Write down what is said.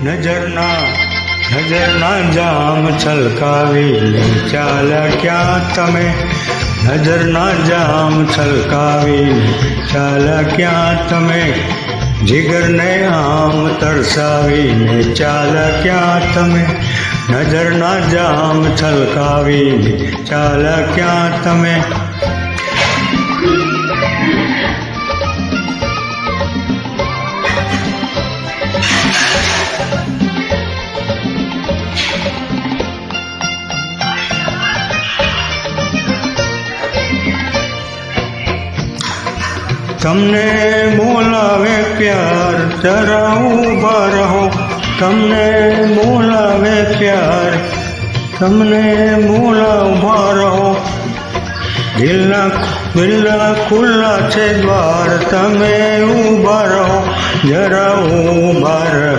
નજરના જામ છલકાવીને ચાલ્યા ક્યાં તમે? નજરના જામ છલકાવીને ચાલ્યા ક્યાં તમે? જીગરને આમ તરસાવીને ચાલ્યા ક્યાં તમે? નજરના જામ છલકાવીને ચાલ્યા ક્યાં તમે? તમને બોલાવે પ્યાર જરા ઊભા રહો. તમને બોલાવે પ્યાર, તમને ઊભા રહો. દિલના ખુલ્લા છે દ્વાર, તમે ઊભા રહો, જરા ઊભા રહો.